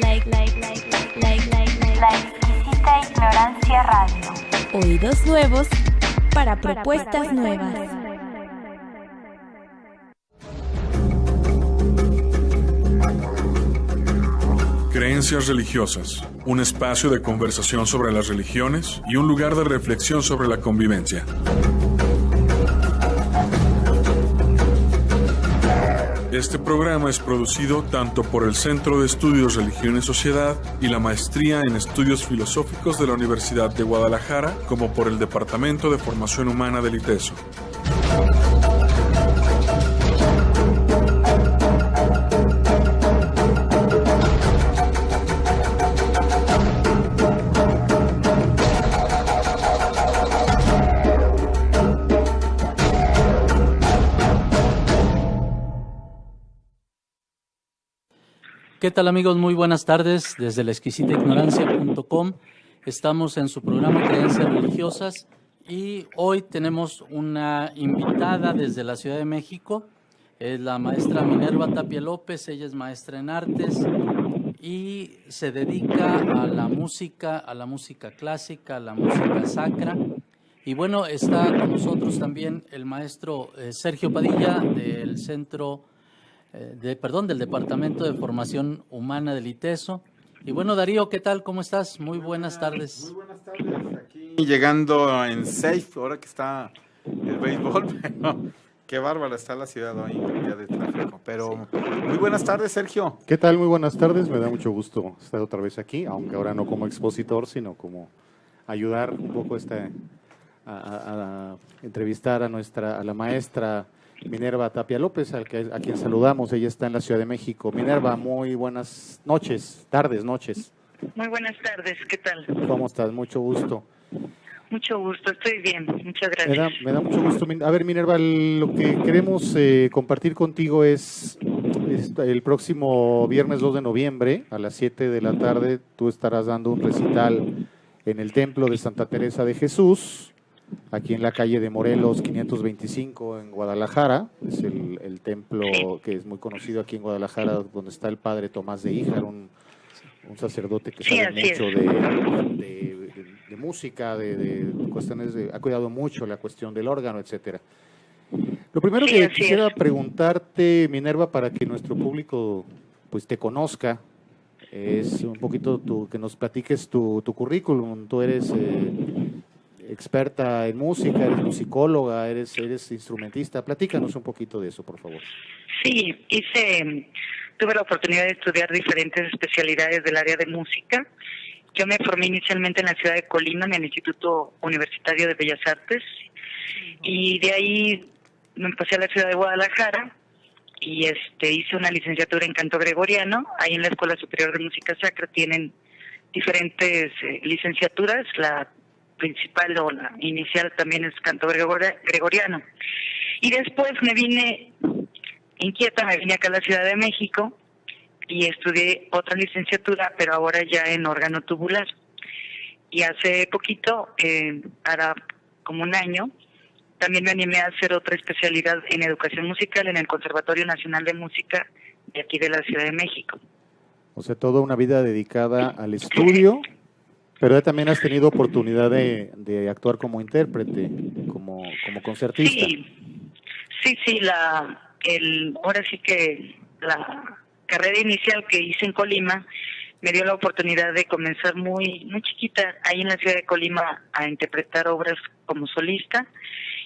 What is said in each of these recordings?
La exquisita ignorancia radio. Oídos nuevos para propuestas nuevas. Creencias religiosas, un espacio de conversación sobre las religiones y un lugar de reflexión sobre la convivencia. Este programa es producido tanto por el Centro de Estudios Religión y Sociedad y la Maestría en Estudios Filosóficos de la Universidad de Guadalajara, como por el Departamento de Formación Humana del ITESO. ¿Qué tal, amigos? Muy buenas tardes. Desde la exquisitaignorancia.com estamos en su programa Creencias Religiosas y hoy tenemos una invitada desde la Ciudad de México. Es la maestra Minerva Tapia López. Ella es maestra en artes y se dedica a la música clásica, a la música sacra. Y bueno, está con nosotros también el maestro Sergio Padilla del del Departamento de Formación Humana del ITESO. Y bueno, Darío, ¿qué tal? ¿Cómo estás? Muy buenas tardes. Muy buenas tardes. Aquí llegando en safe, ahora que está el béisbol, pero qué bárbara está la ciudad hoy, el día de tráfico. Pero sí. Muy buenas tardes, Sergio. ¿Qué tal? Muy buenas tardes. Me da mucho gusto estar otra vez aquí, aunque ahora no como expositor, sino como ayudar un poco a entrevistar a la maestra Minerva Tapia López, a quien saludamos. Ella está en la Ciudad de México. Minerva, muy buenas noches. Muy buenas tardes, ¿qué tal? ¿Cómo estás? Mucho gusto. Mucho gusto, estoy bien, muchas gracias. Me da mucho gusto. A ver, Minerva, lo que queremos compartir contigo es el próximo viernes 2 de noviembre a las 7 de la tarde. Tú estarás dando un recital en el Templo de Santa Teresa de Jesús, aquí en la calle de Morelos 525 en Guadalajara. Es el templo que es muy conocido aquí en Guadalajara, donde está el padre Tomás de Híjar, un sacerdote que sabe mucho de música, de cuestiones, ha cuidado mucho la cuestión del órgano, etcétera. Lo primero que quisiera preguntarte, Minerva, para que nuestro público pues te conozca, es un poquito que nos platiques tu currículum. Tú eres experta en música, eres musicóloga, eres instrumentista. Platícanos un poquito de eso, por favor. Sí, tuve la oportunidad de estudiar diferentes especialidades del área de música. Yo me formé inicialmente en la ciudad de Colima, en el Instituto Universitario de Bellas Artes, y de ahí me pasé a la ciudad de Guadalajara y hice una licenciatura en canto gregoriano. Ahí en la Escuela Superior de Música Sacra tienen diferentes licenciaturas. La principal o la inicial también es canto gregoriano. Y después me vine acá a la Ciudad de México y estudié otra licenciatura, pero ahora ya en órgano tubular. Y hace poquito, hará como un año, también me animé a hacer otra especialidad en educación musical en el Conservatorio Nacional de Música de aquí de la Ciudad de México. O sea, toda una vida dedicada al estudio. Pero también has tenido oportunidad de actuar como intérprete, como concertista. Sí, ahora sí que la carrera inicial que hice en Colima me dio la oportunidad de comenzar muy, muy chiquita ahí en la ciudad de Colima a interpretar obras como solista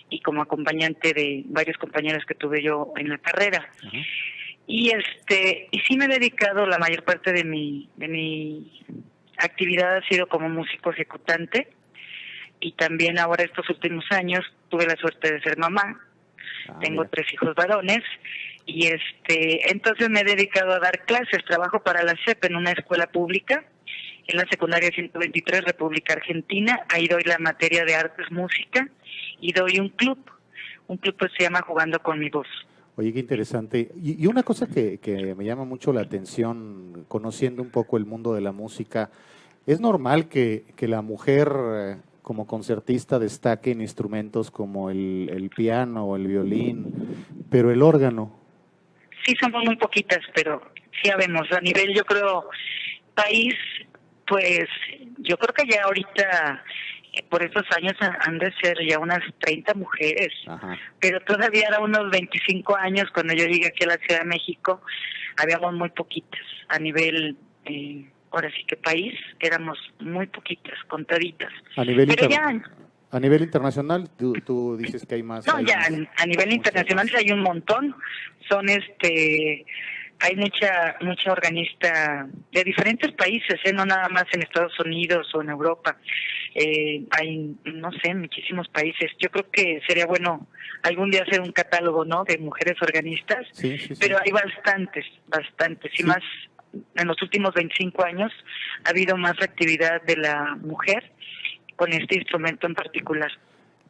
y como acompañante de varios compañeros que tuve yo en la carrera. Uh-huh. Y sí me he dedicado la mayor parte de mi actividad ha sido como músico ejecutante, y también ahora estos últimos años tuve la suerte de ser mamá. Tengo 3 hijos varones y entonces me he dedicado a dar clases. Trabajo para la SEP en una escuela pública en la secundaria 123, República Argentina. Ahí doy la materia de artes música y doy un club que se llama Jugando con mi voz. Oye, qué interesante. Y una cosa que me llama mucho la atención, conociendo un poco el mundo de la música, ¿es normal que la mujer como concertista destaque en instrumentos como el piano o el violín, pero el órgano? Sí, somos muy poquitas, pero sí habemos. A nivel, yo creo, País, pues yo creo que ya ahorita, por estos años han de ser ya unas 30 mujeres, Ajá. pero todavía era unos 25 años cuando yo llegué aquí a la Ciudad de México, habíamos muy poquitas a nivel, ahora sí que país, éramos muy poquitas, contaditas. A nivel, Pero ya, a nivel internacional, tú dices que hay más. no, hay ya más. a nivel internacional hay un montón, hay mucha organista de diferentes países, no nada más en Estados Unidos o en Europa. Hay, no sé, muchísimos países. Yo creo que sería bueno algún día hacer un catálogo, ¿no?, de mujeres organistas, Sí, sí, sí. pero hay bastantes, y Sí. más en los últimos 25 años ha habido más actividad de la mujer con este instrumento en particular.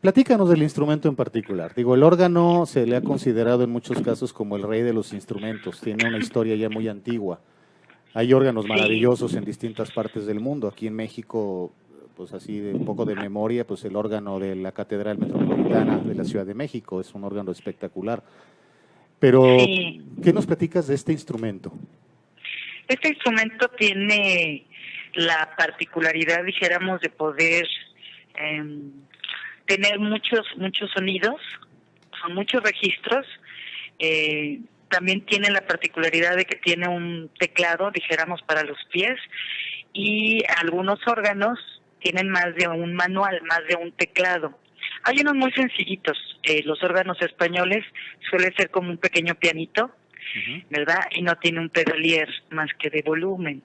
Platícanos del instrumento en particular. Digo, el órgano se le ha considerado en muchos casos como el rey de los instrumentos. Tiene una historia ya muy antigua. Hay órganos maravillosos en distintas partes del mundo. Aquí en México, pues así de un poco de memoria, pues el órgano de la Catedral Metropolitana de la Ciudad de México es un órgano espectacular. Pero, Sí. ¿qué nos platicas de este instrumento? Este instrumento tiene la particularidad, dijéramos, de poder tener muchos sonidos, son muchos registros. También tiene la particularidad de que tiene un teclado, dijéramos, para los pies, y algunos órganos tienen más de un manual, más de un teclado. Hay unos muy sencillitos, los órganos españoles suele ser como un pequeño pianito, ¿verdad? Y no tiene un pedalier más que de volumen.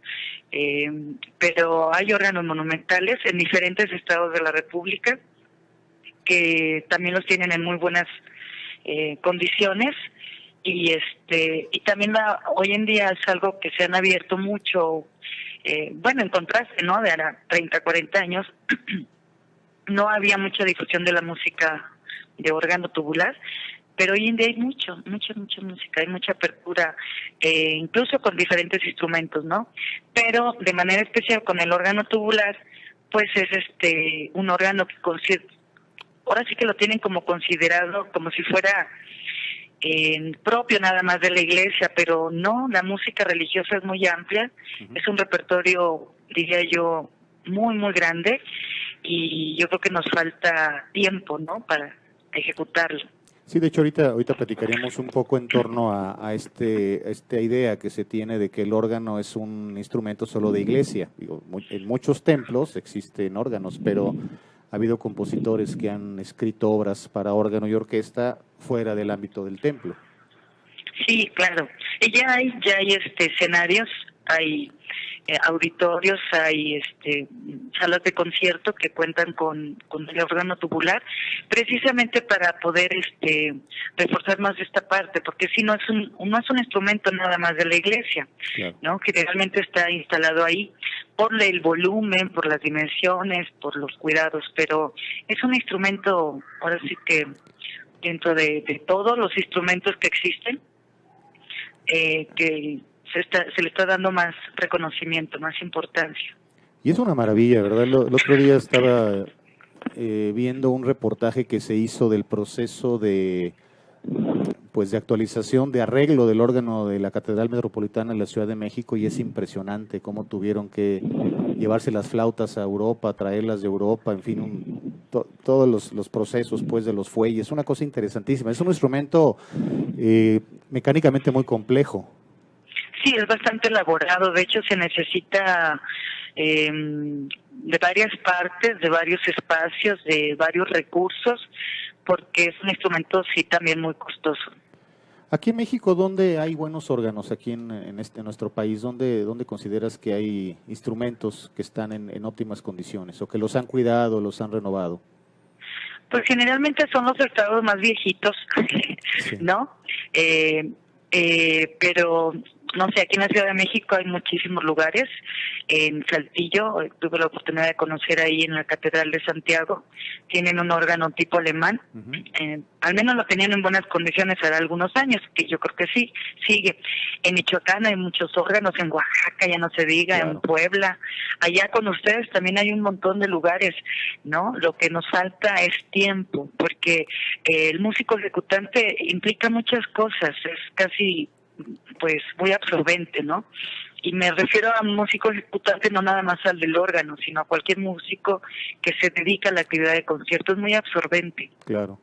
Pero hay órganos monumentales en diferentes estados de la República que también los tienen en muy buenas condiciones, y también hoy en día es algo que se han abierto mucho, en contraste, ¿no?, de ahora 30, 40 años no había mucha difusión de la música de órgano tubular, pero hoy en día hay mucha música, hay mucha apertura, incluso con diferentes instrumentos, ¿no? Pero de manera especial con el órgano tubular, pues es un órgano que ahora sí que lo tienen como considerado como si fuera propio nada más de la iglesia, pero no, la música religiosa es muy amplia, es un repertorio, diría yo, muy muy grande, y yo creo que nos falta tiempo, ¿no?, para ejecutarlo. Sí, de hecho ahorita platicaríamos un poco en torno a esta idea que se tiene de que el órgano es un instrumento solo de iglesia. Digo, en muchos templos existen órganos, pero ha habido compositores que han escrito obras para órgano y orquesta fuera del ámbito del templo. Sí, claro. Y ya hay escenarios, hay auditorios, hay salas de concierto que cuentan con el órgano tubular, precisamente para poder reforzar más esta parte, porque si no es un instrumento nada más de la iglesia, Claro. ¿no?, que realmente está instalado ahí por el volumen, por las dimensiones, por los cuidados, pero es un instrumento, ahora sí que dentro de todos los instrumentos que existen, que se le está dando más reconocimiento, más importancia. Y es una maravilla, ¿verdad? El otro día estaba viendo un reportaje que se hizo del proceso de actualización, de arreglo del órgano de la Catedral Metropolitana de la Ciudad de México, y es impresionante cómo tuvieron que llevarse las flautas a Europa, traerlas de Europa, en fin, todos los procesos pues de los fuelles, una cosa interesantísima. Es un instrumento mecánicamente muy complejo. Sí, es bastante elaborado, de hecho se necesita de varias partes, de varios espacios, de varios recursos, porque es un instrumento sí también muy costoso. Aquí en México, ¿dónde hay buenos órganos? Aquí en nuestro país, ¿dónde consideras que hay instrumentos que están en óptimas condiciones o que los han cuidado, los han renovado? Pues generalmente son los estados más viejitos, Sí. ¿no? Pero no sé, aquí en la Ciudad de México hay muchísimos lugares. En Saltillo tuve la oportunidad de conocer ahí en la Catedral de Santiago, tienen un órgano tipo alemán. Al menos lo tenían en buenas condiciones hace algunos años, que yo creo que sí, sigue. En Michoacán hay muchos órganos, en Oaxaca ya no se diga, Claro. En Puebla, allá con ustedes también hay un montón de lugares, ¿no? Lo que nos falta es tiempo, porque el músico ejecutante implica muchas cosas, es casi pues muy absorbente, ¿no? Y me refiero a músico ejecutante, no nada más al del órgano, sino a cualquier músico que se dedica a la actividad de concierto. Es muy absorbente. Claro.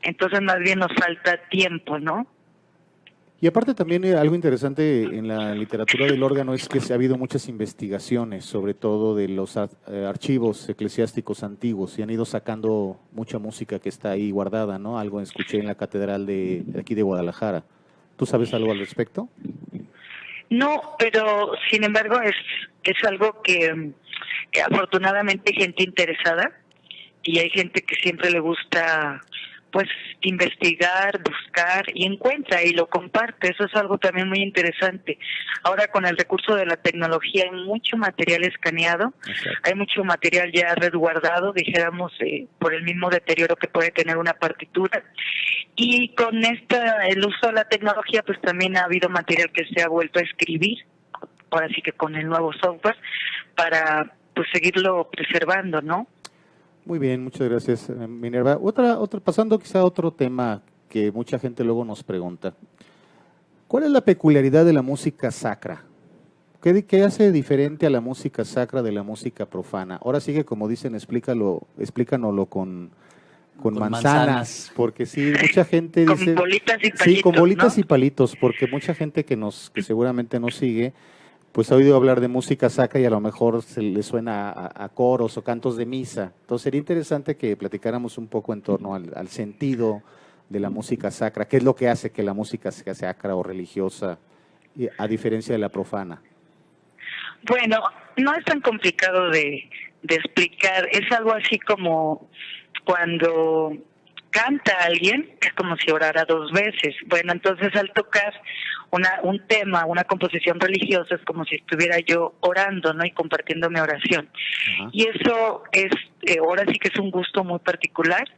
Entonces más bien nos falta tiempo, ¿no? Y aparte también algo interesante en la literatura del órgano es que ha habido muchas investigaciones, sobre todo de los archivos eclesiásticos antiguos, y han ido sacando mucha música que está ahí guardada, ¿no? Algo escuché en la catedral de aquí de Guadalajara. ¿Tú sabes algo al respecto? No, pero sin embargo es algo que afortunadamente hay gente interesada y hay gente que siempre le gusta pues investigar, buscar y encuentra y lo comparte. Eso es algo también muy interesante. Ahora con el recurso de la tecnología hay mucho material escaneado, hay mucho material ya resguardado, dijéramos, por el mismo deterioro que puede tener una partitura. Y con el uso de la tecnología pues también ha habido material que se ha vuelto a escribir, ahora sí que con el nuevo software, para pues seguirlo preservando, ¿no? Muy bien, muchas gracias, Minerva. Pasando quizá a otro tema que mucha gente luego nos pregunta. ¿Cuál es la peculiaridad de la música sacra? ¿Qué hace diferente a la música sacra de la música profana? Ahora sí que, como dicen, explícanoslo con manzanas, porque sí, mucha gente dice... Con bolitas y palitos, sí, con bolitas, ¿no? Y palitos, porque mucha gente que seguramente nos sigue, pues ha oído hablar de música sacra y a lo mejor se le suena a coros o cantos de misa. Entonces sería interesante que platicáramos un poco en torno al sentido de la música sacra. ¿Qué es lo que hace que la música sea sacra o religiosa, a diferencia de la profana? Bueno, no es tan complicado de explicar. Es algo así como cuando canta alguien, es como si orara dos veces. Bueno, entonces al tocar un tema, una composición religiosa, es como si estuviera yo orando, ¿no? Y compartiendo mi oración. Ajá. Y eso es, ahora sí que es un gusto muy particular.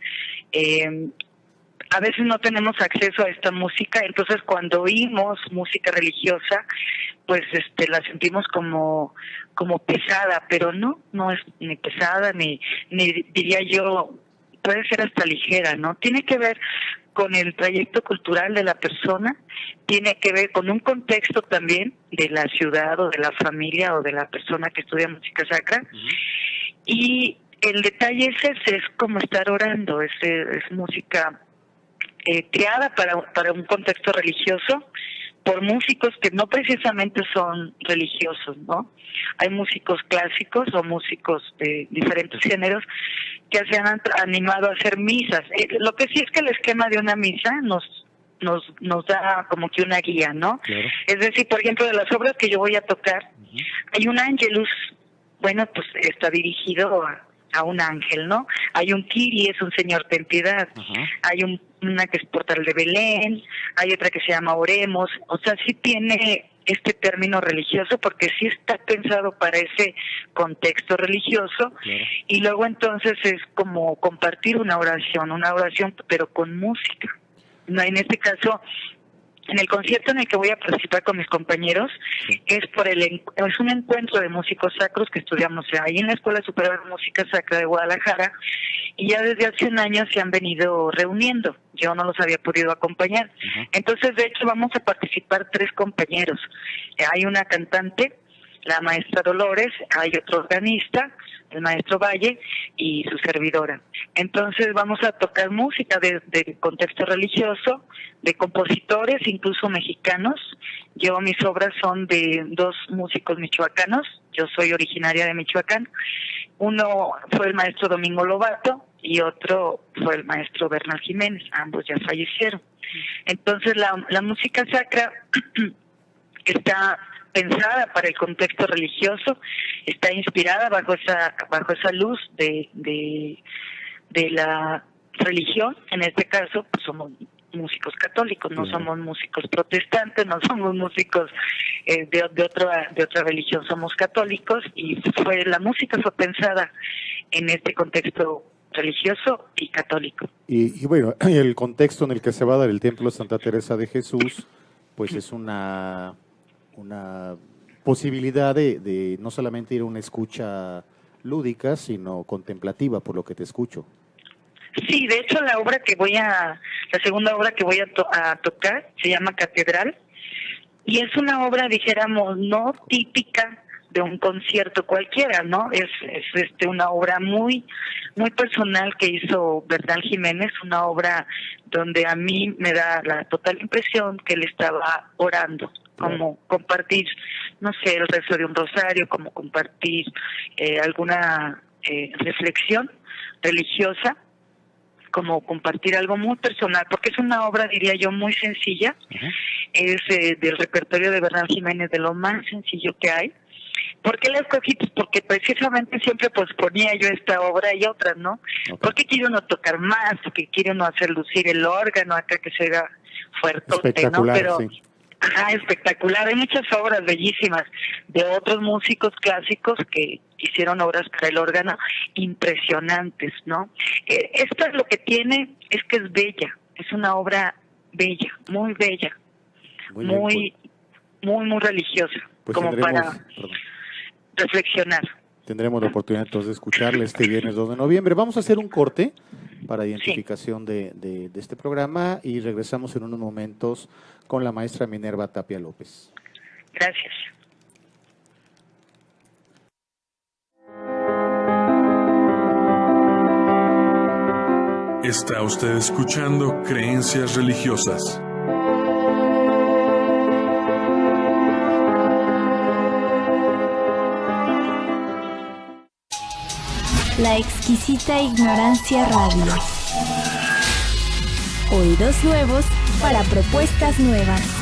A veces no tenemos acceso a esta música, entonces cuando oímos música religiosa, pues la sentimos como pesada, pero no es ni pesada, ni diría yo, puede ser hasta ligera, ¿no? Tiene que ver con el trayecto cultural de la persona, tiene que ver con un contexto también de la ciudad o de la familia o de la persona que estudia música sacra. Uh-huh. Y el detalle es como estar orando, es música creada para un contexto religioso por músicos que no precisamente son religiosos, ¿no? Hay músicos clásicos o músicos de diferentes géneros que se han animado a hacer misas. Lo que sí es que el esquema de una misa nos da como que una guía, ¿no? Claro. Es decir, por ejemplo, de las obras que yo voy a tocar, uh-huh, hay un Ángelus, bueno, pues está dirigido a un ángel, ¿no? Hay un Kyrie, es un Señor ten piedad. Uh-huh. Hay una que es Portal de Belén, hay otra que se llama Oremos, o sea, sí tiene este término religioso porque sí está pensado para ese contexto religioso. Claro. Y luego entonces es como compartir una oración pero con música. No, en este caso, en el concierto en el que voy a participar con mis compañeros, sí, es un encuentro de músicos sacros que estudiamos ahí en la Escuela Superior de Música Sacra de Guadalajara, y ya desde hace un año se han venido reuniendo. Yo no los había podido acompañar. Uh-huh. Entonces, de hecho, vamos a participar 3 compañeros. Hay una cantante, la maestra Dolores, hay otro organista, el maestro Valle, y su servidora. Entonces vamos a tocar música de contexto religioso, de compositores, incluso mexicanos. Mis obras son de 2 músicos michoacanos, yo soy originaria de Michoacán. Uno fue el maestro Domingo Lobato y otro fue el maestro Bernal Jiménez, ambos ya fallecieron. Entonces la música sacra está pensada para el contexto religioso, está inspirada bajo esa luz de la religión. En este caso, pues somos músicos católicos, no somos músicos protestantes, no somos músicos de otra religión, somos católicos, y la música fue pensada en este contexto religioso y católico. Y bueno, el contexto en el que se va a dar el Templo de Santa Teresa de Jesús, pues es una posibilidad de no solamente ir a una escucha lúdica, sino contemplativa, por lo que te escucho. Sí, de hecho la segunda obra que voy a tocar se llama Catedral, y es una obra, dijéramos, no típica de un concierto cualquiera, ¿no? Es una obra muy personal que hizo Bernal Jiménez, una obra donde a mí me da la total impresión que él estaba orando, como compartir, no sé, el rezo de un rosario, como compartir alguna reflexión religiosa, como compartir algo muy personal, porque es una obra, diría yo, muy sencilla. Es del repertorio de Bernal Jiménez, de lo más sencillo que hay. ¿Por qué la escogí? Pues porque precisamente siempre posponía yo esta obra y otras, ¿no? Porque quiere uno tocar más, porque quiere uno hacer lucir el órgano acá que se haga fuertote, ¿no? Pero sí. Espectacular. Hay muchas obras bellísimas de otros músicos clásicos que hicieron obras para el órgano impresionantes, ¿no? Esta lo que tiene es que es bella, es una obra bella, muy bella, muy religiosa, pues como para reflexionar. Tendremos la oportunidad entonces de escucharla este viernes 2 de noviembre. Vamos a hacer un corte para identificación de este programa y regresamos en unos momentos con la maestra Minerva Tapia López. Gracias. Está usted escuchando Creencias Religiosas. La exquisita ignorancia radio. Oídos nuevos para propuestas nuevas.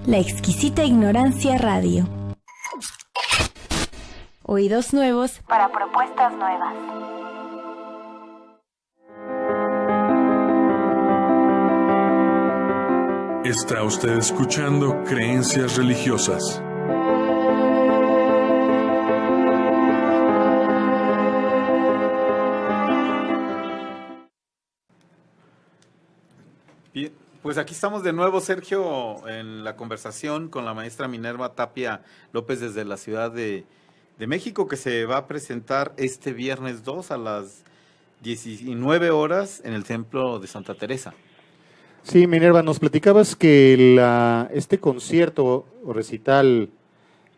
La exquisita ignorancia radio. Oídos nuevos Para propuestas nuevas. Está usted escuchando Creencias Religiosas. Bien, pues aquí estamos de nuevo, Sergio, en la conversación con la maestra Minerva Tapia López desde la Ciudad de México, que se va a presentar este viernes 2 a las 19 horas en el Templo de Santa Teresa. Sí, Minerva, nos platicabas que este concierto o recital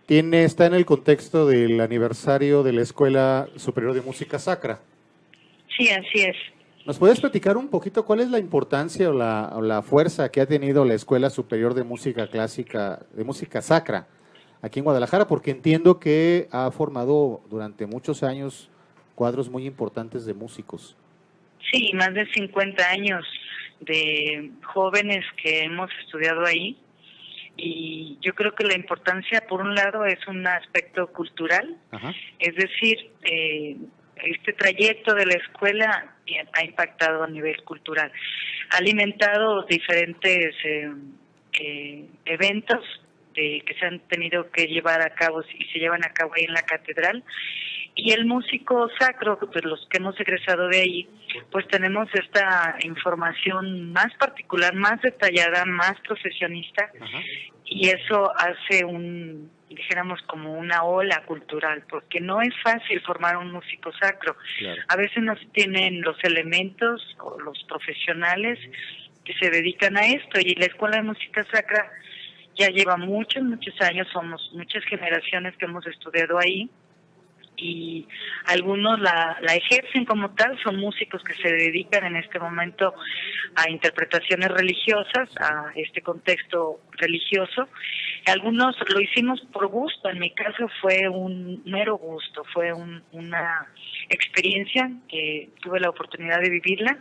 está en el contexto del aniversario de la Escuela Superior de Música Sacra. Sí, así es. ¿Nos puedes platicar un poquito cuál es la importancia o la fuerza que ha tenido la Escuela Superior de Música Clásica, de Música Sacra, aquí en Guadalajara? Porque entiendo que ha formado durante muchos años cuadros muy importantes de músicos. Sí, más de 50 años de jóvenes que hemos estudiado ahí, y yo creo que la importancia, por un lado, es un aspecto cultural. Ajá. Es decir, este trayecto de la escuela ha impactado a nivel cultural, ha alimentado diferentes eventos que se han tenido que llevar a cabo y se llevan a cabo ahí en la catedral. Y el músico sacro, pues los que hemos egresado de ahí, pues tenemos esta información más particular, más detallada, más profesionista. Ajá. Y eso hace dijéramos como una ola cultural, porque no es fácil formar un músico sacro. Claro. A veces no se tienen los elementos o los profesionales que se dedican a esto, y la Escuela de Música Sacra ya lleva muchos años, somos muchas generaciones que hemos estudiado ahí, y algunos la ejercen como tal, son músicos que se dedican en este momento a interpretaciones religiosas, a este contexto religioso. Algunos lo hicimos por gusto, en mi caso fue un mero gusto, fue una experiencia que tuve la oportunidad de vivirla.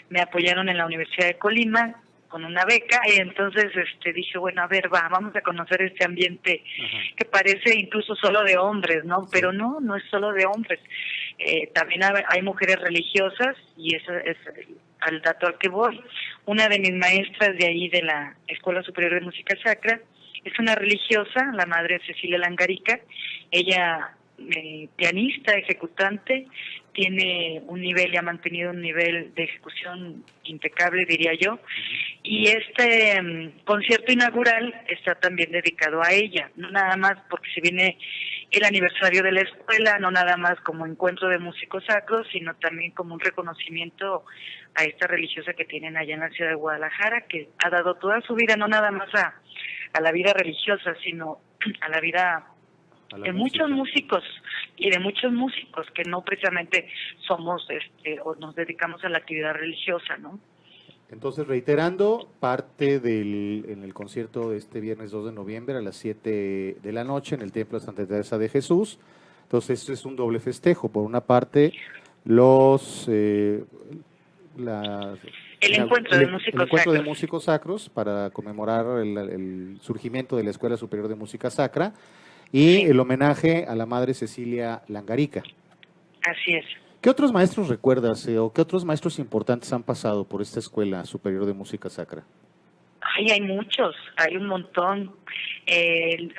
Me apoyaron en la Universidad de Colima con una beca, y entonces dije, bueno, a ver, vamos a conocer este ambiente. Ajá. Que parece incluso solo de hombres, ¿no? Sí. Pero no es solo de hombres. También hay mujeres religiosas, y eso es al dato al que voy. Una de mis maestras de ahí, de la Escuela Superior de Música Sacra, es una religiosa, la madre Cecilia Langarica. Ella, pianista, ejecutante, tiene un nivel y ha mantenido un nivel de ejecución impecable, diría yo. Uh-huh. Y este concierto inaugural está también dedicado a ella, no nada más porque se viene el aniversario de la escuela, no nada más como encuentro de músicos sacros, sino también como un reconocimiento a esta religiosa que tienen allá en la ciudad de Guadalajara, que ha dado toda su vida, no nada más a la vida religiosa, sino a la vida de muchos músicos y de muchos músicos que no precisamente somos o nos dedicamos a la actividad religiosa, ¿no? Entonces, reiterando, parte en el concierto de este viernes 2 de noviembre a las 7 de la noche en el Templo de Santa Teresa de Jesús. Entonces, esto es un doble festejo. Por una parte, el encuentro de músicos sacros para conmemorar el surgimiento de la Escuela Superior de Música Sacra, y el homenaje a la madre Cecilia Langarica. Así es. ¿Qué otros maestros recuerdas o qué otros maestros importantes han pasado por esta Escuela Superior de Música Sacra? Ay, hay muchos, hay un montón.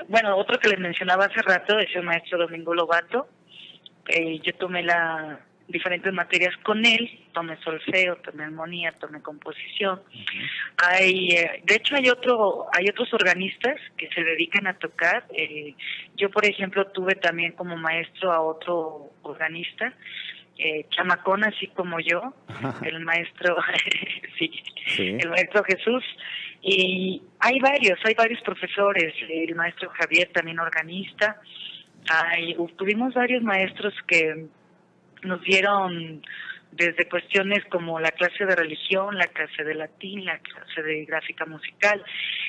Bueno, otro que les mencionaba hace rato es el maestro Domingo Lobato. Yo tomé diferentes materias con él, tomé solfeo, tomé armonía, tomé composición. Uh-huh. De hecho hay otros organistas que se dedican a tocar. Yo, por ejemplo, tuve también como maestro a otro organista, chamacón así como yo, el maestro sí, el maestro Jesús. Y hay varios profesores, el maestro Javier también organista. Tuvimos varios maestros que nos dieron desde cuestiones como la clase de religión, la clase de latín, la clase de gráfica musical.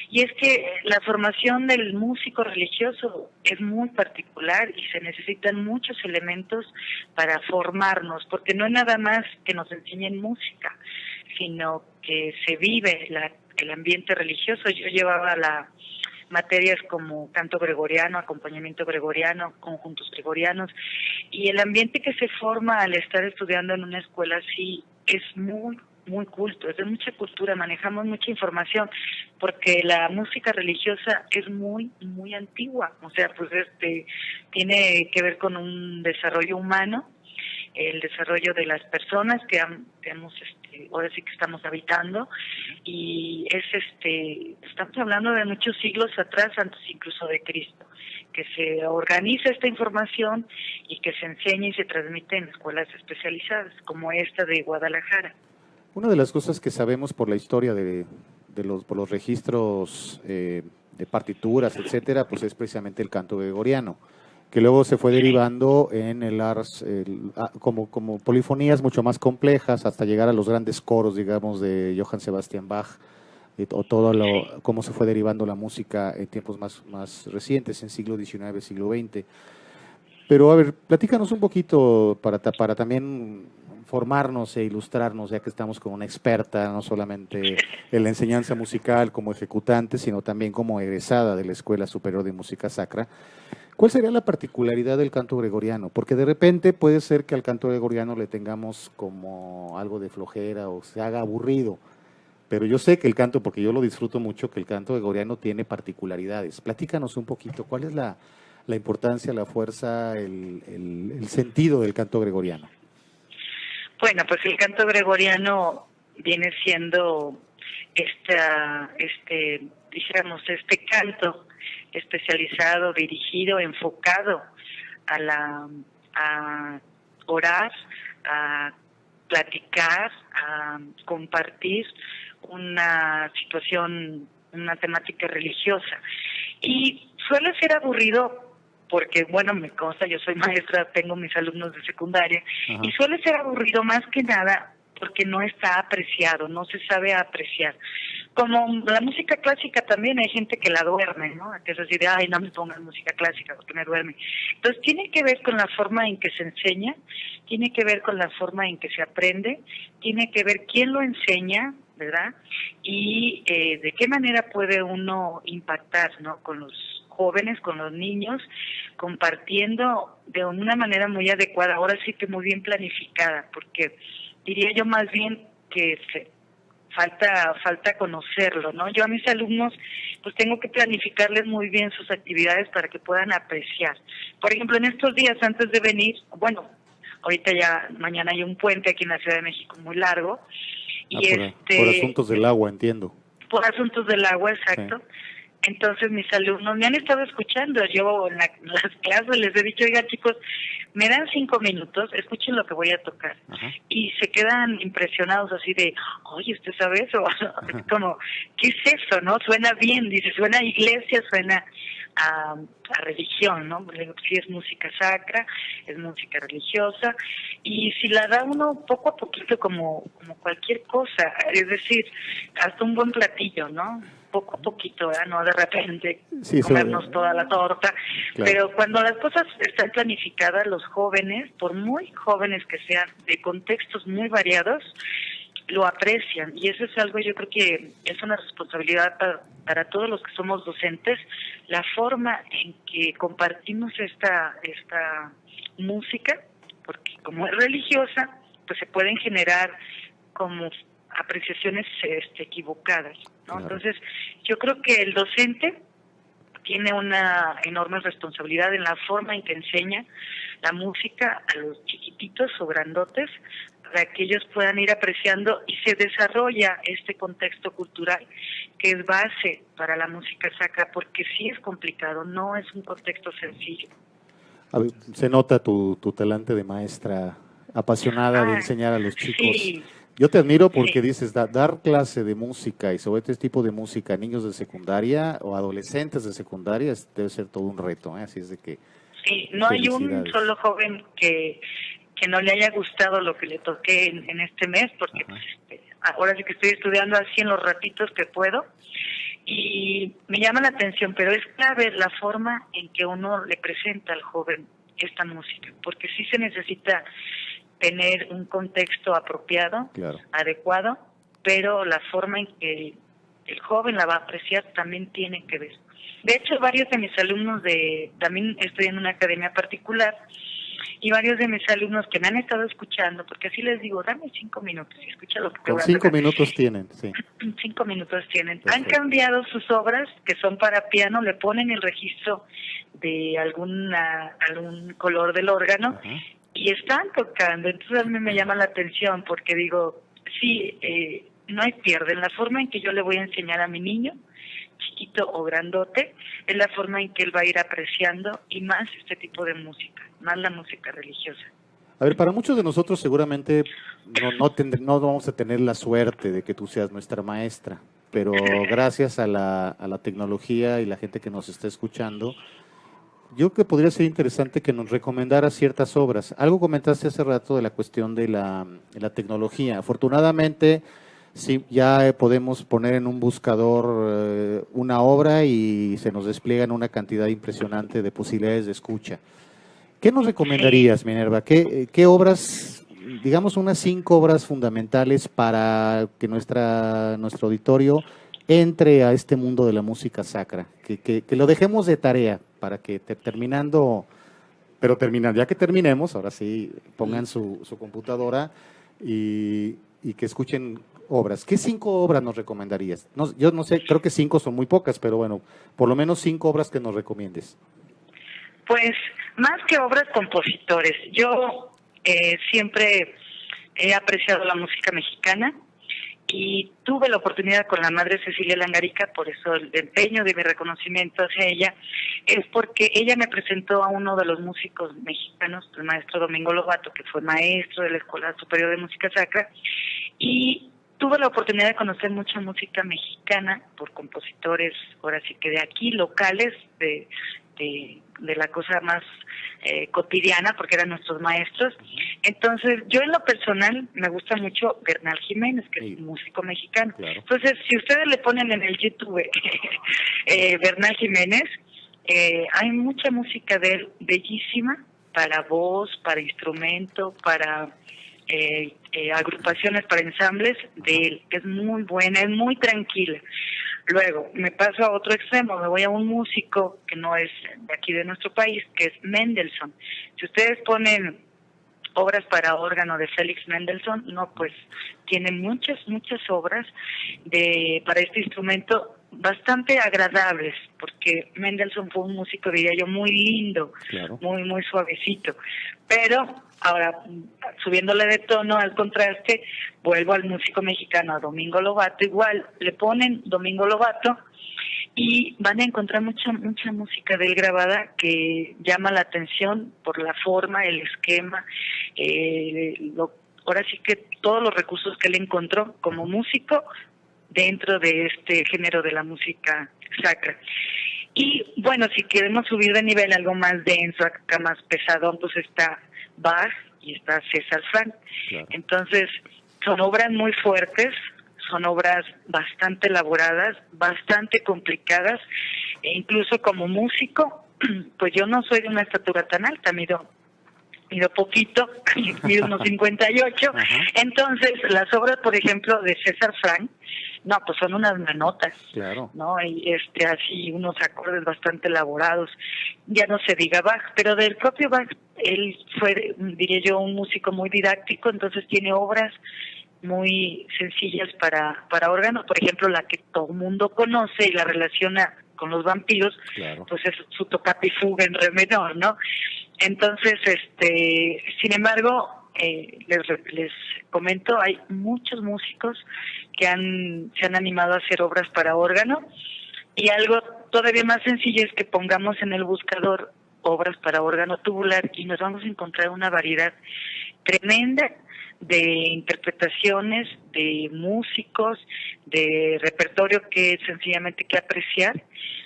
Y es que la formación del músico religioso es muy particular y se necesitan muchos elementos para formarnos, porque no es nada más que nos enseñen música, sino que se vive el ambiente religioso. Yo llevaba materias como canto gregoriano, acompañamiento gregoriano, conjuntos gregorianos, y el ambiente que se forma al estar estudiando en una escuela así es muy culto, es de mucha cultura, manejamos mucha información, porque la música religiosa es muy antigua, o sea, pues tiene que ver con un desarrollo humano, el desarrollo de las personas que hemos ahora sí que estamos habitando, y estamos hablando de muchos siglos atrás, antes incluso de Cristo, que se organiza esta información y que se enseña y se transmite en escuelas especializadas, como esta de Guadalajara. Una de las cosas que sabemos por la historia por los registros de partituras, etcétera, pues es precisamente el canto gregoriano, que luego se fue derivando en el ars, como polifonías mucho más complejas, hasta llegar a los grandes coros, digamos, de Johann Sebastian Bach, o cómo se fue derivando la música en tiempos más recientes, en siglo XIX, siglo XX. Pero a ver, platícanos un poquito para también formarnos e ilustrarnos, ya que estamos con una experta, no solamente en la enseñanza musical como ejecutante, sino también como egresada de la Escuela Superior de Música Sacra. ¿Cuál sería la particularidad del canto gregoriano? Porque de repente puede ser que al canto gregoriano le tengamos como algo de flojera o se haga aburrido, pero yo sé que el canto, porque yo lo disfruto mucho, que el canto gregoriano tiene particularidades. Platícanos un poquito, ¿cuál es la importancia, la fuerza, el sentido del canto gregoriano? Bueno, pues el canto gregoriano viene siendo este canto especializado, dirigido, enfocado a orar, a platicar, a compartir una situación, una temática religiosa. Y suele ser aburrido porque, bueno, me consta, yo soy maestra, tengo mis alumnos de secundaria, ajá, y suele ser aburrido más que nada porque no está apreciado, no se sabe apreciar. Como la música clásica también hay gente que la duerme, ¿no? Que es así de, ay, no me pongan música clásica porque me duerme. Entonces tiene que ver con la forma en que se enseña, tiene que ver con la forma en que se aprende, tiene que ver quién lo enseña, ¿verdad? Y de qué manera puede uno impactar, ¿no? Con los jóvenes, con los niños, compartiendo de una manera muy adecuada, ahora sí que muy bien planificada, porque diría yo más bien que falta conocerlo, ¿no? Yo a mis alumnos pues tengo que planificarles muy bien sus actividades para que puedan apreciar. Por ejemplo, en estos días antes de venir, bueno, ahorita ya mañana hay un puente aquí en la Ciudad de México muy largo, y por asuntos del agua, entiendo. Por asuntos del agua, exacto. Sí. Entonces mis alumnos me han estado escuchando, yo en las clases les he dicho, oiga chicos, me dan 5 minutos, escuchen lo que voy a tocar. Ajá. Y se quedan impresionados así de, oye, ¿usted sabe eso? Como, ¿qué es eso? ¿No? Suena bien, dice, suena a iglesia, suena a religión, ¿no? Sí, es música sacra, es música religiosa, y si la da uno poco a poquito como cualquier cosa, es decir, hasta un buen platillo, ¿no? Poco a poquito, ¿verdad? No de repente comernos toda la torta, claro. Pero cuando las cosas están planificadas, los jóvenes, por muy jóvenes que sean, de contextos muy variados, lo aprecian, y eso es algo, yo creo que es una responsabilidad para todos los que somos docentes, la forma en que compartimos esta música, porque como es religiosa, pues se pueden generar como apreciaciones equivocadas, ¿no? Claro. Entonces, yo creo que el docente tiene una enorme responsabilidad en la forma en que enseña la música a los chiquititos o grandotes, para que ellos puedan ir apreciando y se desarrolla este contexto cultural que es base para la música sacra, porque sí es complicado, no es un contexto sencillo. A ver, se nota tu talante de maestra apasionada de enseñar a los chicos. Sí. Yo te admiro porque dices, dar clase de música y sobre este tipo de música a niños de secundaria o adolescentes de secundaria debe ser todo un reto, ¿eh? Así es de que... Sí, no hay un solo joven que no le haya gustado lo que le toqué en este mes, porque pues, ahora sí que estoy estudiando así en los ratitos que puedo, y me llama la atención, pero es clave la forma en que uno le presenta al joven esta música, porque sí se necesita tener un contexto apropiado, claro, adecuado, pero la forma en que el joven la va a apreciar también tiene que ver. De hecho, varios de mis alumnos también estoy en una academia particular, y varios de mis alumnos que me han estado escuchando, porque así les digo, dame 5 minutos y escucha lo que te Con voy a 5 tocar. minutos tienen, sí. 5 minutos tienen. Perfecto. Han cambiado sus obras, que son para piano, le ponen el registro de algún color del órgano, Ajá. y están tocando. Entonces a mí me llama la atención, porque digo, sí, no hay pierde. En la forma en que yo le voy a enseñar a mi niño, chiquito o grandote, es la forma en que él va a ir apreciando, y más este tipo de música, más la música religiosa. A ver, para muchos de nosotros seguramente no vamos a tener la suerte de que tú seas nuestra maestra, pero gracias a la tecnología y la gente que nos está escuchando, yo creo que podría ser interesante que nos recomendaras ciertas obras. Algo comentaste hace rato de la cuestión de la tecnología. Afortunadamente, sí, ya podemos poner en un buscador una obra y se nos despliegan una cantidad impresionante de posibilidades de escucha. ¿Qué nos recomendarías, Minerva? ¿Qué obras, digamos unas 5 obras fundamentales para que nuestro auditorio entre a este mundo de la música sacra? Que lo dejemos de tarea para que terminando, ya que terminemos, ahora sí, pongan su computadora y que escuchen obras. ¿Qué 5 obras nos recomendarías? No, yo no sé, creo que 5 son muy pocas, pero bueno, por lo menos 5 obras que nos recomiendes. Pues más que obras, compositores. Yo siempre he apreciado la música mexicana y tuve la oportunidad con la madre Cecilia Langarica, por eso el empeño de mi reconocimiento hacia ella es porque ella me presentó a uno de los músicos mexicanos, el maestro Domingo Lobato, que fue maestro de la Escuela Superior de Música Sacra, y tuve la oportunidad de conocer mucha música mexicana por compositores, ahora sí que de aquí, locales, de la cosa más cotidiana, porque eran nuestros maestros. Entonces, yo en lo personal me gusta mucho Bernal Jiménez, que es un músico mexicano. Claro. Entonces, si ustedes le ponen en el YouTube Bernal Jiménez, hay mucha música de él bellísima, para voz, para instrumento, para agrupaciones, para ensambles de él, que es muy buena, es muy tranquila. Luego, me paso a otro extremo, me voy a un músico que no es de aquí de nuestro país, que es Mendelssohn. Si ustedes ponen obras para órgano de Félix Mendelssohn, no, pues tiene muchas obras para este instrumento bastante agradables, porque Mendelssohn fue un músico, diría yo, muy lindo, Claro. muy suavecito. Pero ahora, subiéndole de tono al contraste, vuelvo al músico mexicano, a Domingo Lobato. Igual le ponen Domingo Lobato y van a encontrar mucha música de él grabada que llama la atención por la forma, el esquema, ahora sí que todos los recursos que él encontró como músico dentro de este género de la música sacra. Y bueno, si queremos subir de nivel algo más denso, acá más pesadón, pues está Bach y está César Franck. Claro. Entonces, son obras muy fuertes, son obras bastante elaboradas, bastante complicadas, e incluso como músico, pues yo no soy de una estatura tan alta, mido poquito, mido unos 58. Ajá. Entonces, las obras, por ejemplo, de César Franck, no, pues son unas manotas, Claro. ¿no? Y así unos acordes bastante elaborados. Ya no se diga Bach, pero del propio Bach, él fue, diría yo, un músico muy didáctico, entonces tiene obras muy sencillas para órgano, por ejemplo, la que todo el mundo conoce y la relaciona con los vampiros, Claro. pues es su toccata y fuga en re menor, ¿no? Entonces, sin embargo, les comento, hay muchos músicos que se han animado a hacer obras para órgano, y algo todavía más sencillo es que pongamos en el buscador obras para órgano tubular y nos vamos a encontrar una variedad tremenda de interpretaciones, de músicos, de repertorio que sencillamente hay que apreciar.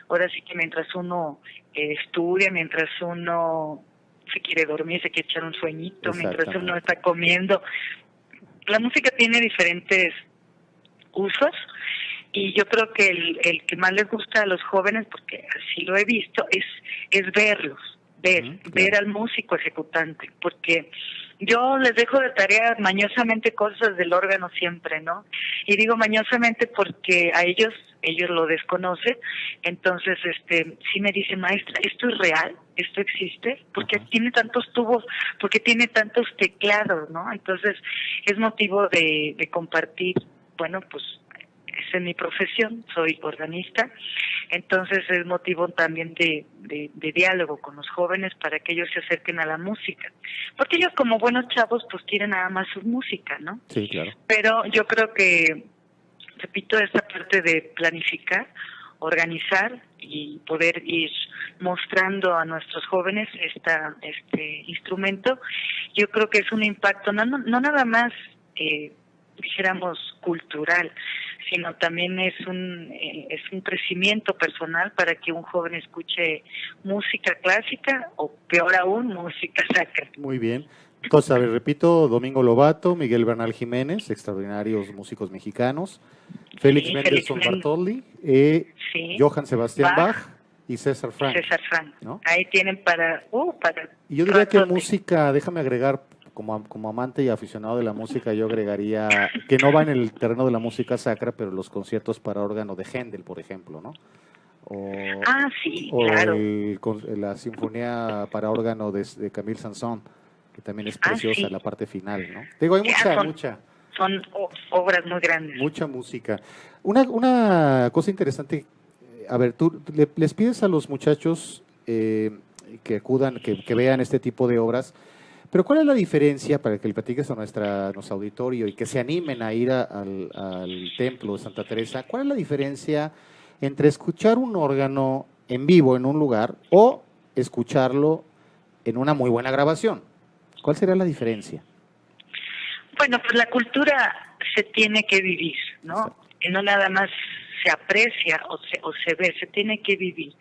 Ahora sí que mientras uno estudia, mientras uno se quiere dormir, se quiere echar un sueñito, mientras uno está comiendo. La música tiene diferentes usos, y yo creo que el que más les gusta a los jóvenes, porque así lo he visto, es verlos, ver al músico ejecutante, porque yo les dejo de tarea mañosamente cosas del órgano siempre, ¿no? Y digo mañosamente porque a ellos ellos lo desconocen. Entonces, sí me dicen, maestra, ¿esto es real? ¿Esto existe? Porque tiene tantos tubos, porque tiene tantos teclados, ¿no? Entonces, es motivo de compartir, bueno, pues, esa es mi profesión, soy organista, entonces es motivo también de diálogo con los jóvenes para que ellos se acerquen a la música, porque ellos como buenos chavos pues quieren nada más su música, ¿no? Sí, claro. Pero yo creo que, repito, esta parte de planificar, organizar y poder ir mostrando a nuestros jóvenes este instrumento, yo creo que es un impacto no nada más dijéramos cultural, sino también es un crecimiento personal para que un joven escuche música clásica o peor aún música sacra. Muy bien. Entonces, a ver, repito, Domingo Lobato, Miguel Bernal Jiménez, extraordinarios músicos mexicanos, Félix Mendelssohn Bartholdy, Johann Sebastian Bach y César Franck. César Franck, ¿no? Ahí tienen para... Y yo diría que música, déjame agregar, como amante y aficionado de la música, yo agregaría, que no va en el terreno de la música sacra, pero los conciertos para órgano de Händel, por ejemplo, ¿no? Sí, o claro. La sinfonía para órgano de Camille Saint-Saëns, que también es preciosa, la parte final, ¿no? Digo, hay mucha... Son obras muy grandes. Mucha música. Una cosa interesante, a ver, tú les pides a los muchachos que acudan, que vean este tipo de obras, pero ¿cuál es la diferencia, para que le platiques a nuestro auditorio y que se animen a ir al templo de Santa Teresa? ¿Cuál es la diferencia entre escuchar un órgano en vivo en un lugar o escucharlo en una muy buena grabación? ¿Cuál sería la diferencia? Bueno, pues la cultura se tiene que vivir, ¿no? Y no nada más se aprecia o se ve, se tiene que vivir.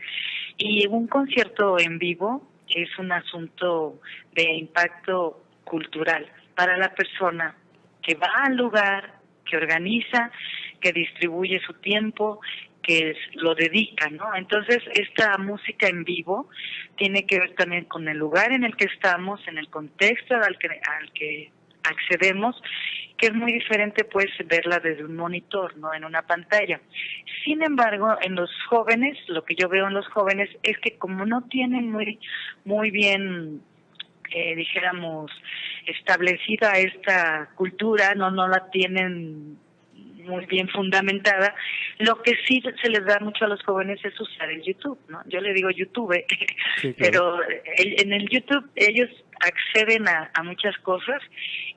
Y un concierto en vivo es un asunto de impacto cultural para la persona que va al lugar, que organiza, que distribuye su tiempo, que lo dedica, ¿no? Entonces, esta música en vivo tiene que ver también con el lugar en el que estamos, en el contexto al que accedemos, que es muy diferente pues verla desde un monitor, no en una pantalla. Sin embargo, en los jóvenes, lo que yo veo en los jóvenes es que como no tienen muy bien, dijéramos, establecida esta cultura, no la tienen muy bien fundamentada, lo que sí se les da mucho a los jóvenes es usar el YouTube, ¿no? Yo le digo YouTube, sí, claro. Pero en el YouTube ellos acceden a muchas cosas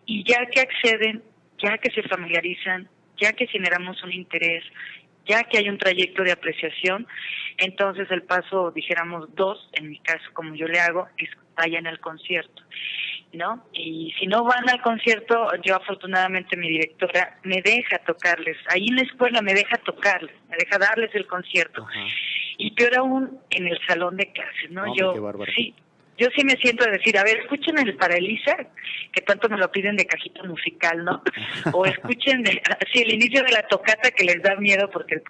y ya que acceden, ya que se familiarizan, ya que generamos un interés, ya que hay un trayecto de apreciación, entonces el paso, dijéramos 2, en mi caso, como yo le hago, es vayan al concierto, ¿no? Y si no van al concierto, yo afortunadamente mi directora me deja tocarles, ahí en la escuela me deja tocarles, me deja darles el concierto. Ajá. Y peor aún en el salón de clases, ¿no? Yo sí me siento a decir, a ver, escuchen el para Elisa, que tanto me lo piden de cajita musical, ¿no? O escuchen el inicio de la tocata que les da miedo porque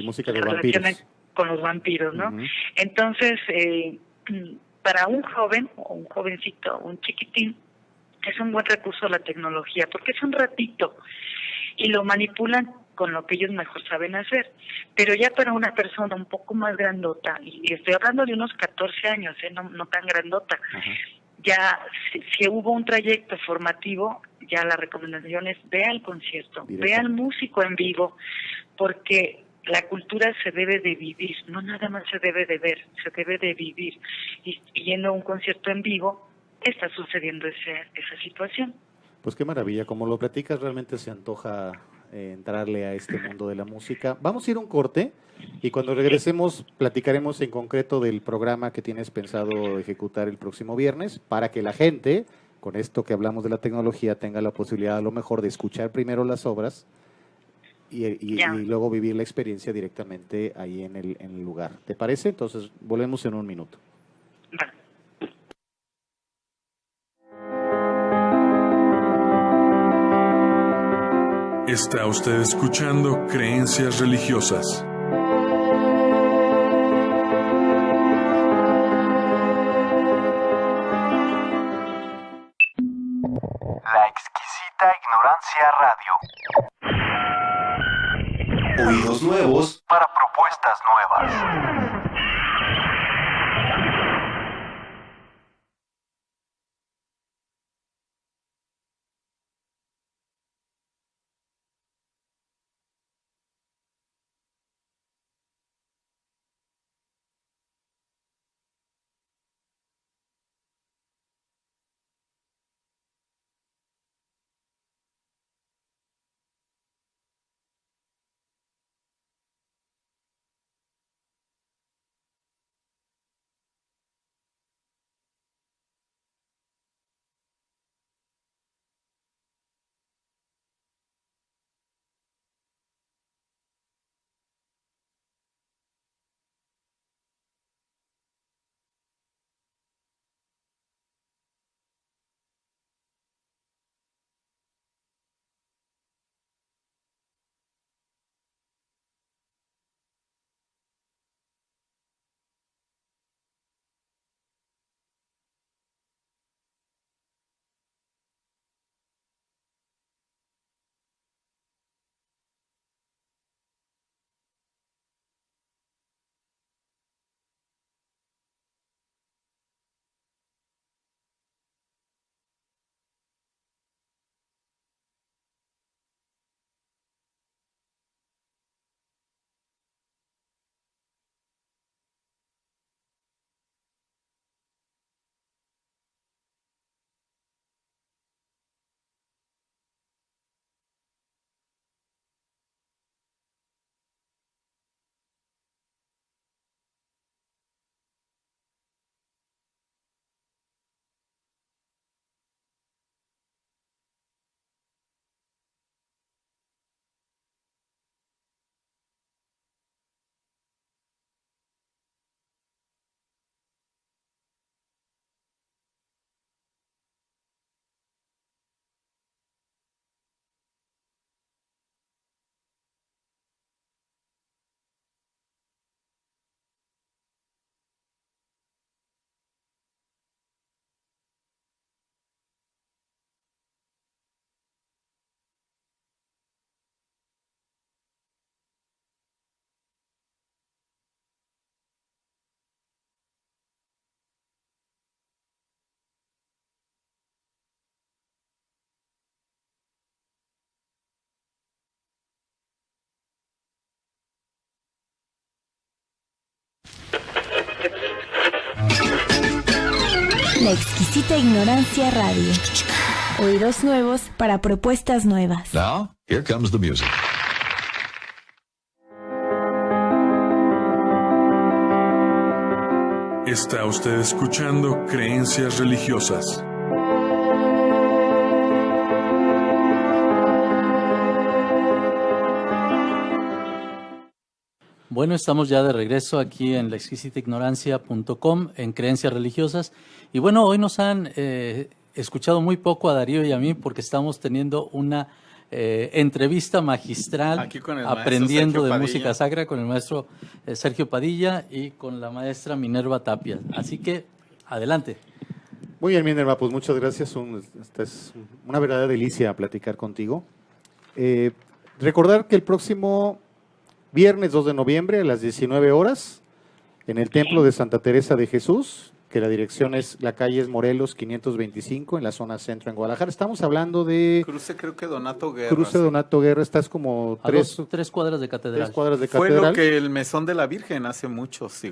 música de vampiros. Con los vampiros, ¿no? Uh-huh. Entonces, para un joven, o un jovencito, un chiquitín, es un buen recurso la tecnología, porque es un ratito y lo manipulan con lo que ellos mejor saben hacer. Pero ya para una persona un poco más grandota, y estoy hablando de unos 14 años, no tan grandota, uh-huh. Ya si hubo un trayecto formativo, ya la recomendación es ve al concierto, ve al músico en vivo, porque la cultura se debe de vivir, no nada más se debe de ver, se debe de vivir. Y yendo a un concierto en vivo, está sucediendo esa situación. Pues qué maravilla, como lo platicas, realmente se antoja entrarle a este mundo de la música. Vamos a ir a un corte y cuando regresemos platicaremos en concreto del programa que tienes pensado ejecutar el próximo viernes para que la gente, con esto que hablamos de la tecnología, tenga la posibilidad a lo mejor de escuchar primero las obras y luego vivir la experiencia directamente ahí en el lugar. ¿Te parece? Entonces volvemos en un minuto. Está usted escuchando Creencias Religiosas. La exquisita ignorancia radio. Oídos nuevos para propuestas nuevas. La exquisita ignorancia radio. Oídos nuevos para propuestas nuevas. Now, here comes the music. Está usted escuchando Creencias Religiosas. Bueno, estamos ya de regreso aquí en laexquisitaignorancia.com, en Creencias Religiosas. Y bueno, hoy nos han escuchado muy poco a Darío y a mí porque estamos teniendo una entrevista magistral Aquí con el aprendiendo maestro de Sergio música Padilla. sacra con el maestro Sergio Padilla y con la maestra Minerva Tapia. Así que, adelante. Muy bien, Minerva, pues muchas gracias. Esta es una verdadera delicia platicar contigo. Recordar que el próximo viernes 2 de noviembre a las 19 horas en el Templo de Santa Teresa de Jesús, que la dirección es la calle es Morelos 525 en la zona centro en Guadalajara. Estamos hablando de Cruce, creo que Donato Guerra. Cruce Donato Guerra, estás como A tres cuadras de catedral. 3 cuadras de Fue catedral. lo que el Mesón de la Virgen hace muchos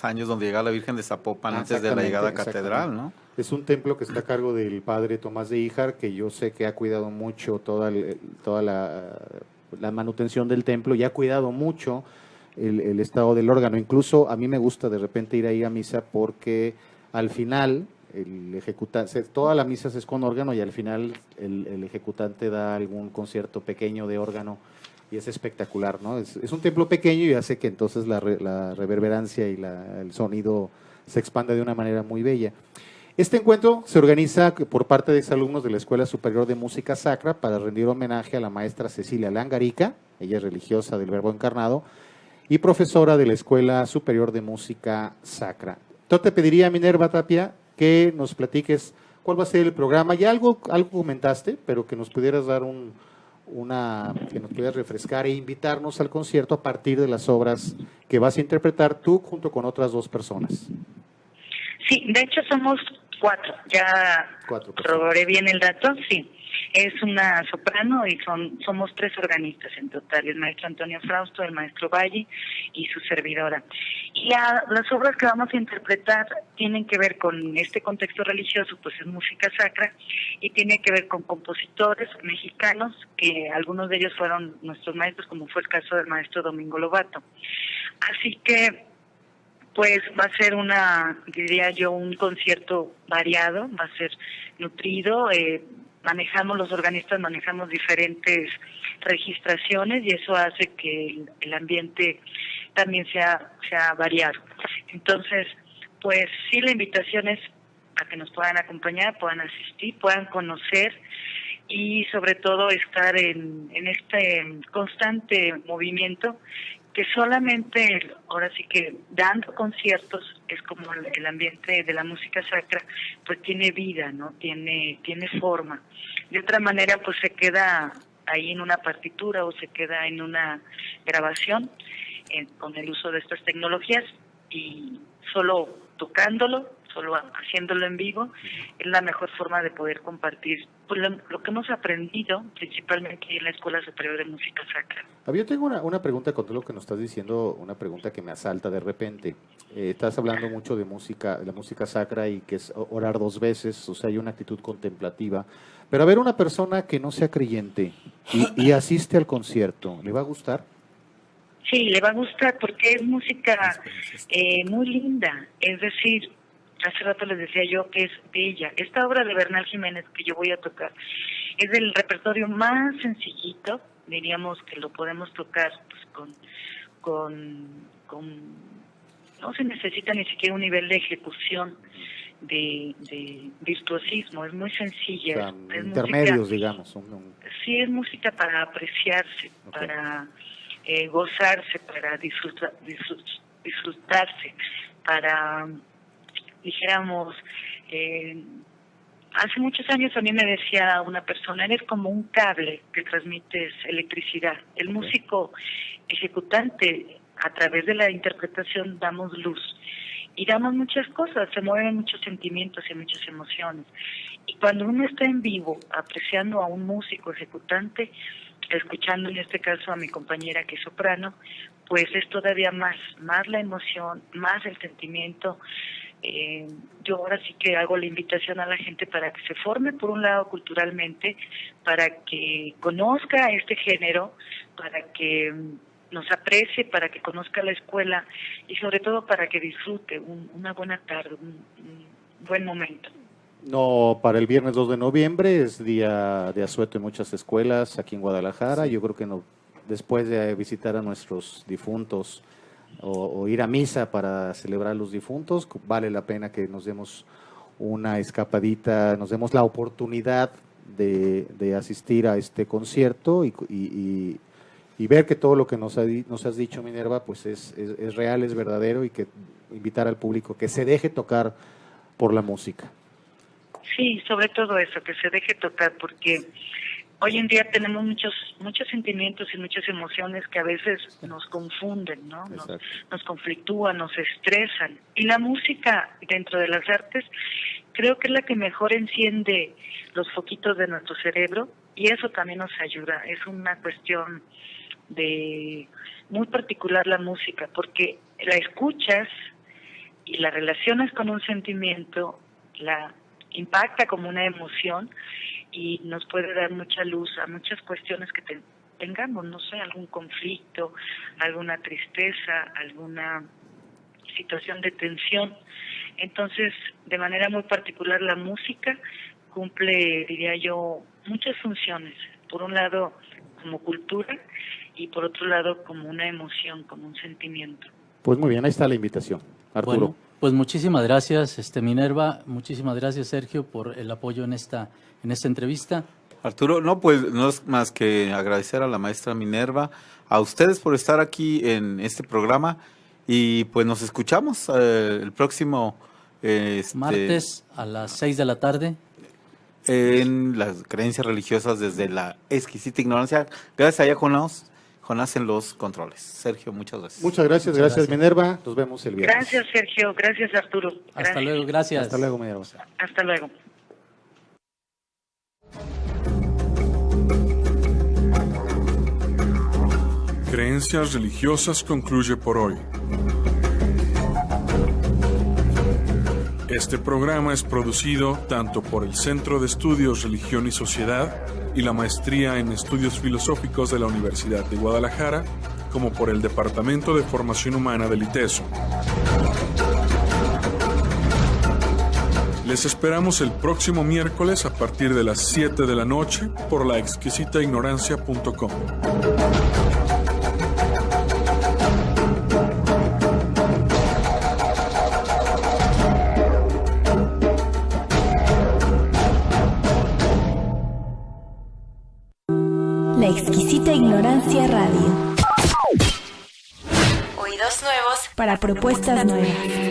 años, donde llegaba la Virgen de Zapopan antes de la llegada a catedral, ¿no? Es un templo que está a cargo del padre Tomás de Híjar, que yo sé que ha cuidado mucho toda la manutención del templo y ha cuidado mucho el estado del órgano. Incluso a mí me gusta de repente ir ahí a misa porque al final el ejecutante, toda la misa es con órgano y al final el ejecutante da algún concierto pequeño de órgano y es espectacular, ¿no? Es un templo pequeño y hace que entonces la reverberancia y el sonido se expanda de una manera muy bella. Este encuentro se organiza por parte de exalumnos de la Escuela Superior de Música Sacra para rendir homenaje a la maestra Cecilia Langarica, ella es religiosa del Verbo Encarnado, y profesora de la Escuela Superior de Música Sacra. Yo te pediría, Minerva Tapia, que nos platiques cuál va a ser el programa. Ya algo comentaste, pero que nos pudieras dar que nos puedas refrescar e invitarnos al concierto a partir de las obras que vas a interpretar tú junto con otras 2 personas. Sí, de hecho somos 4, ya 4 personas. corroboré bien el dato, sí. Es una soprano y somos 3 organistas en total, el maestro Antonio Frausto, el maestro Valle y su servidora. Y las obras que vamos a interpretar tienen que ver con este contexto religioso, pues es música sacra, y tiene que ver con compositores mexicanos, que algunos de ellos fueron nuestros maestros, como fue el caso del maestro Domingo Lobato. Así que pues va a ser diría yo, un concierto variado, va a ser nutrido, los organistas manejamos diferentes registraciones y eso hace que el ambiente también sea variado. Entonces, pues sí, la invitación es a que nos puedan acompañar, puedan asistir, puedan conocer y sobre todo estar en este constante movimiento que solamente, ahora sí que dando conciertos, es como el ambiente de la música sacra, pues tiene vida, ¿no? Tiene forma. De otra manera, pues se queda ahí en una partitura o se queda en una grabación con el uso de estas tecnologías y solo tocándolo, solo haciéndolo en vivo, es la mejor forma de poder compartir pues, lo que hemos aprendido, principalmente en la Escuela Superior de Música Sacra. Yo tengo una pregunta con todo lo que nos estás diciendo, una pregunta que me asalta de repente. Estás hablando mucho de la música sacra y que es orar 2 veces, o sea, hay una actitud contemplativa. Pero a ver, una persona que no sea creyente y asiste al concierto, ¿le va a gustar? Sí, le va a gustar porque es música muy linda, es decir, hace rato les decía yo que es bella. Esta obra de Bernal Jiménez que yo voy a tocar es del repertorio más sencillito, diríamos que lo podemos tocar pues, no se necesita ni siquiera un nivel de ejecución de virtuosismo, es muy sencilla. O sea, es intermedios, música, digamos. Sí, es música para apreciarse, okay, para gozarse, para disfrutarse, para, dijéramos, hace muchos años a mí me decía una persona, eres como un cable que transmites electricidad. El músico ejecutante, a través de la interpretación, damos luz y damos muchas cosas, se mueven muchos sentimientos y muchas emociones. Y cuando uno está en vivo, apreciando a un músico ejecutante, escuchando en este caso a mi compañera que es soprano, pues es todavía más la emoción, más el sentimiento. Yo ahora sí que hago la invitación a la gente para que se forme por un lado culturalmente, para que conozca este género, para que nos aprecie, para que conozca la escuela y sobre todo para que disfrute una buena tarde, un buen momento. No, para el viernes 2 de noviembre es día de asueto en muchas escuelas aquí en Guadalajara. Yo creo que después de visitar a nuestros difuntos o ir a misa para celebrar a los difuntos, vale la pena que nos demos una escapadita, nos demos la oportunidad de asistir a este concierto y ver que todo lo que nos has dicho, Minerva, pues es real, es verdadero, y que invitar al público que se deje tocar por la música. Sí, sobre todo eso, que se deje tocar, porque hoy en día tenemos muchos sentimientos y muchas emociones que a veces nos confunden, ¿no? Nos conflictúan, nos estresan. Y la música dentro de las artes creo que es la que mejor enciende los foquitos de nuestro cerebro y eso también nos ayuda. Es una cuestión muy particular la música, porque la escuchas y la relacionas con un sentimiento, la impacta como una emoción y nos puede dar mucha luz a muchas cuestiones que tengamos, no sé, algún conflicto, alguna tristeza, alguna situación de tensión. Entonces, de manera muy particular, la música cumple, diría yo, muchas funciones. Por un lado, como cultura y por otro lado, como una emoción, como un sentimiento. Pues muy bien, ahí está la invitación. Arturo. Bueno, pues muchísimas gracias, Minerva, muchísimas gracias, Sergio, por el apoyo en esta entrevista. Arturo, pues no es más que agradecer a la maestra Minerva, a ustedes por estar aquí en este programa y pues nos escuchamos el próximo martes a las 6 de la tarde. en las creencias religiosas desde la exquisita ignorancia. Gracias a Jonás en los controles. Sergio, muchas gracias. Muchas gracias, Minerva. Nos vemos el viernes. Gracias, Sergio. Gracias, Arturo. Hasta luego, gracias. Hasta luego, Minerva. Hasta luego. Creencias religiosas concluye por hoy. Este programa es producido tanto por el Centro de Estudios Religión y Sociedad y la Maestría en Estudios Filosóficos de la Universidad de Guadalajara, como por el Departamento de Formación Humana del ITESO. Les esperamos el próximo miércoles a partir de las 7 de la noche por laexquisitaignorancia.com. La Exquisita Ignorancia Radio. Oídos nuevos para propuestas nuevas.